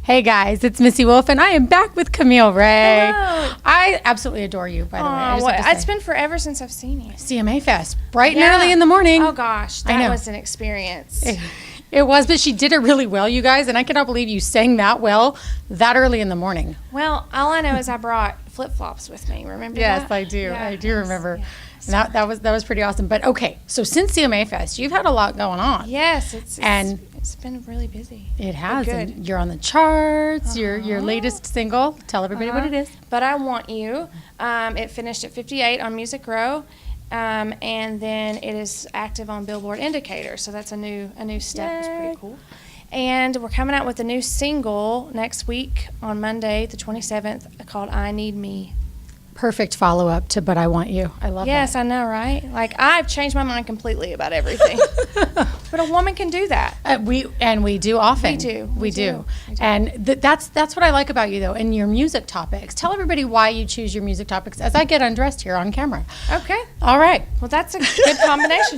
Hey guys, it's Missy Wolf, and I am back with Camille Rae. Hello. I absolutely adore you, by the way. I just have to It's say. been forever since I've seen you. CMA Fest, bright and early in the morning. Oh gosh, I know. that was an experience. It was, but she did it really well, you guys, and I cannot believe you sang that well that early in the morning. Well, all I know is I brought flip-flops with me. Remember Yes, that? I do. Yeah, I do remember. Yeah. And that was pretty awesome. But okay, so since CMA Fest, you've had a lot going on. Yes, it's been really busy. It has. Good. And you're on the charts. Your latest single. Tell everybody what it is. But I Want You. It finished at 58 on Music Row. And then it is active on Billboard Indicator, so that's a new step. It's pretty cool. And we're coming out with a new single next week on Monday, the 27th, called I Need Me. Perfect follow-up to But I Want You. I love that. Yes, I know, right? Like, I've changed my mind completely about everything. But a woman can do that. We do often. We do. And that's what I like about you, though, and your music topics. Tell everybody why you choose your music topics as I get undressed here on camera. Okay. All right. Well, that's a good combination.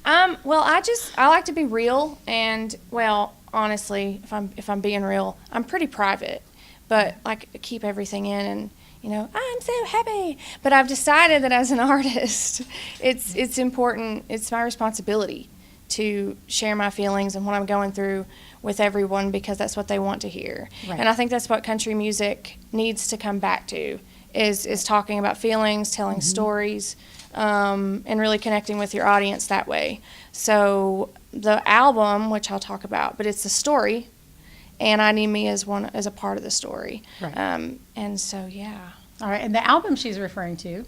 Well, I like to be real, and well, honestly, if I'm being real, I'm pretty private, but like keep everything in and. I'm so happy. But I've decided that as an artist, it's important, it's my responsibility to share my feelings and what I'm going through with everyone because that's what they want to hear. Right. And I think that's what country music needs to come back to, is talking about feelings, telling stories, and really connecting with your audience that way. So the album, which I'll talk about, but it's a story, and I Need Me as a part of the story. Right. And so, yeah. All right, and the album she's referring to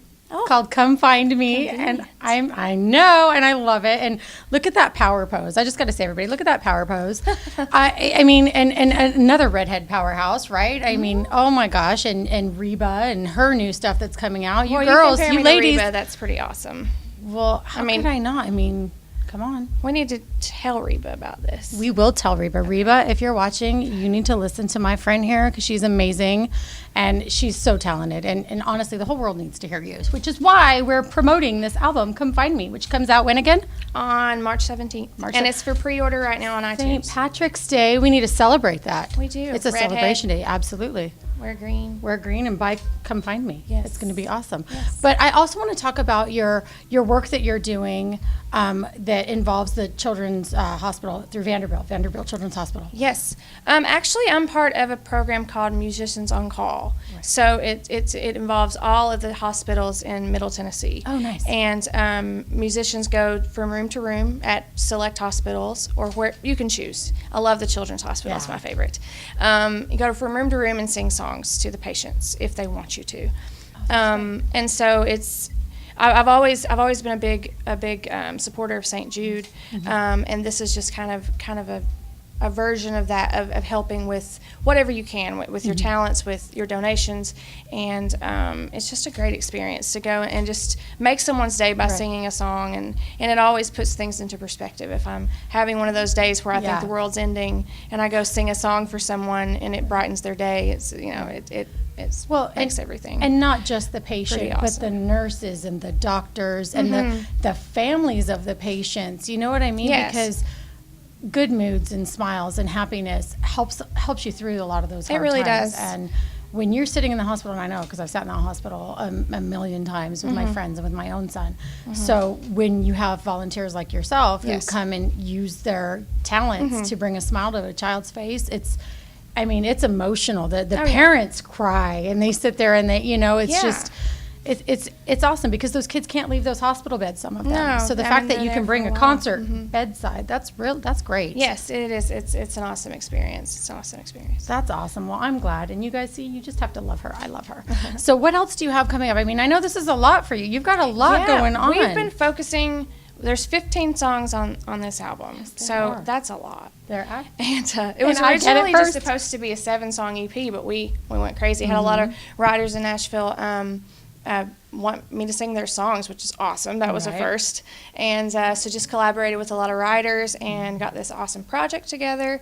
called Come Find Me, and I know, and I love it. And look at that power pose. I just got to say, everybody, look at that power pose. I mean, and another redhead powerhouse, right? I mean, oh my gosh, and Reba and her new stuff that's coming out. You girls, you ladies. Reba, that's pretty awesome. Well, how could I not? I mean, come on. We need to tell Reba about this. We will tell Reba. Reba, if you're watching, you need to listen to my friend here because she's amazing and she's so talented. And honestly, the whole world needs to hear you, which is why we're promoting this album, Come Find Me, which comes out when again? On March 17th. And it's for pre-order right now on iTunes. St. Patrick's Day. We need to celebrate that. We do. It's a celebration day. Absolutely. Wear green. Wear green and buy Come Find Me. Yes. It's going to be awesome. Yes. But I also want to talk about your work that you're doing that involves the Children's Hospital through Vanderbilt Children's Hospital. Yes. Actually, I'm part of a program called Musicians on Call. Right. So it involves all of the hospitals in Middle Tennessee. Oh, nice. And musicians go from room to room at select hospitals or where you can choose. I love the Children's Hospital. It's my favorite. You go from room to room and sing songs to the patients if they want you to. And so I've always been a big supporter of St. Jude, and this is just kind of a version of that, of helping with whatever you can with your talents, with your donations, and it's just a great experience to go and just make someone's day by singing a song, and it always puts things into perspective. If I'm having one of those days where I think the world's ending, and I go sing a song for someone and it brightens their day, it makes everything. And not just the patient, but the nurses and the doctors and the families of the patients. You know what I mean? Yes. Because good moods and smiles and happiness helps you through a lot of those hard times. It really does. And when you're sitting in the hospital, and I know because I've sat in the hospital a million times with my friends and with my own son. So when you have volunteers like yourself who come and use their talents to bring a smile to a child's face, it's emotional. The parents cry and they sit there and it's just. It's awesome because those kids can't leave those hospital beds, some of them. No, so the fact that you can bring a concert bedside, that's great. Yes, it is. It's an awesome experience. That's awesome. Well, I'm glad. And you guys see, you just have to love her. I love her. So what else do you have coming up? I mean, I know this is a lot for you. You've got a lot going on. We've been focusing. There's 15 songs on this album, so that's a lot. There are. And it was originally just supposed to be a 7-song EP, but we went crazy. Had a lot of writers in Nashville want me to sing their songs, which is awesome. That was a first. And so just collaborated with a lot of writers and got this awesome project together.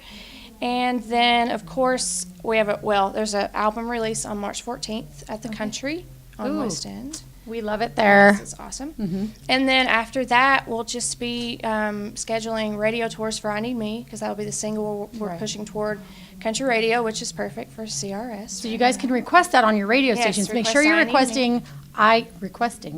And then, of course, we have there's an album release on March 14th at the Country on West End. We love it there. This is awesome. And then after that, we'll just be scheduling radio tours for I Need Me, because that'll be the single we're pushing toward country radio, which is perfect for CRS. So you guys can request that on your radio stations. Make sure you're requesting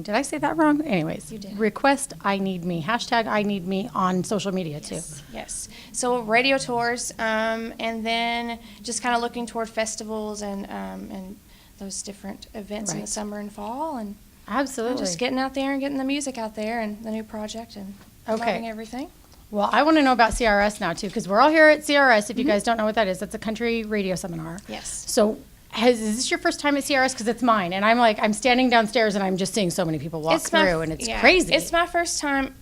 did I say that wrong? Anyways, You did. request I Need Me, hashtag I Need Me on social media too. Yes. So radio tours, and then just kind of looking toward festivals and those different events in the Right. summer and fall, and Absolutely. just getting out there and getting the music out there and the new project and promoting everything. Well, I want to know about CRS now too, because we're all here at CRS. If you guys don't know what that is, that's a country radio seminar. Yes. So is this your first time at CRS? Because it's mine, and I'm standing downstairs and I'm just seeing so many people walk through, and it's crazy. It's my first time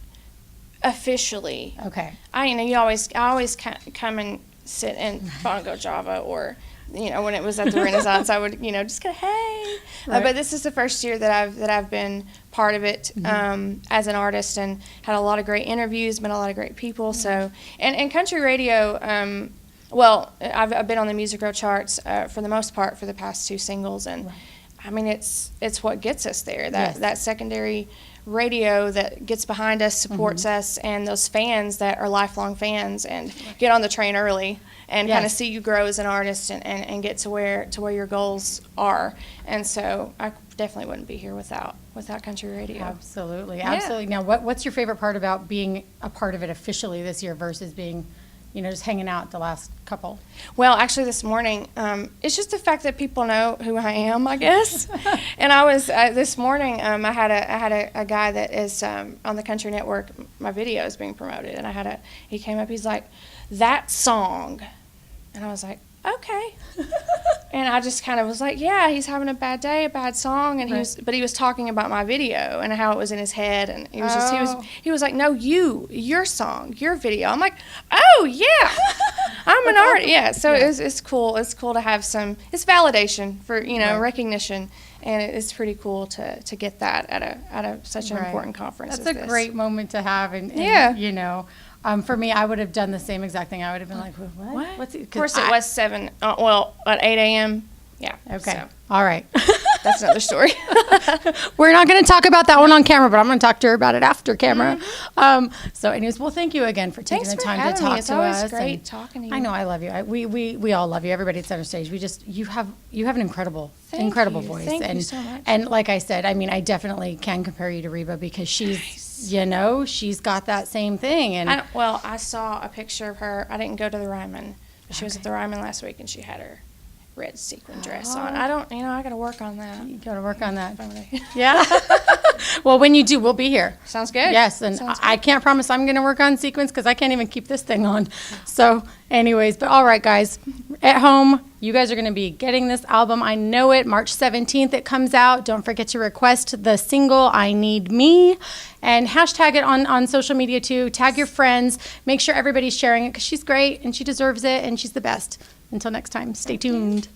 officially. Okay. I always come and sit in Bongo Java, or when it was at the Renaissance, I would just go, hey. Right. But this is the first year that I've been part of it as an artist, and had a lot of great interviews, met a lot of great people. So and country radio. Well, I've been on the Music Row charts for the most part for the past 2 singles, and I mean it's what gets us there. That secondary radio that gets behind us, supports us, and those fans that are lifelong fans and get on the train early and kind of see you grow as an artist and get to where your goals are. And so I definitely wouldn't be here without country radio. Absolutely. Now, what's your favorite part about being a part of it officially this year versus being, just hanging out the last couple? Well, actually this morning, it's just the fact that people know who I am, I guess. And I was, this morning, I had a guy that is on the Country Network, my video is being promoted, and he came up, he's like, that song. And I was like, okay. And I just kind of was like, yeah, he's having a bad day, a bad song, and he was talking about my video and how it was in his head, and he was like, no, your song, your video. I'm like, oh yeah, I'm an artist. Yeah, so it's cool. It's cool to have it's validation for recognition, and it's pretty cool to get that at such an important conference. That's a great moment to have, and for me, I would have done the same exact thing. I would have been like, what? What's it? Of course, it was 7, at 8 a.m. Yeah. Okay. So. All right. That's another story. We're not going to talk about that one on camera, but I'm going to talk to her about it after camera. So anyways, well, thank you again for taking the time to talk to us. It's always great talking to you. I know, I love you. We all love you. Everybody at Center Stage. You have an incredible voice. Thank you so much. And like I said, I definitely can compare you to Reba, because she's she's got that same thing. And I saw a picture of her. I didn't go to the Ryman, but she was at the Ryman last week, and she had her red sequin dress on. I got to work on that. You got to work on that. Yeah. Well, when you do, we'll be here. Sounds good. Yes, and I can't promise I'm going to work on sequins, because I can't even keep this thing on. So anyways, but all right, guys, at home, you guys are going to be getting this album. I know it. March 17th it comes out. Don't forget to request the single, I Need Me, and hashtag it on social media too. Tag your friends. Make sure everybody's sharing it, because she's great and she deserves it and she's the best. Until next time, stay tuned.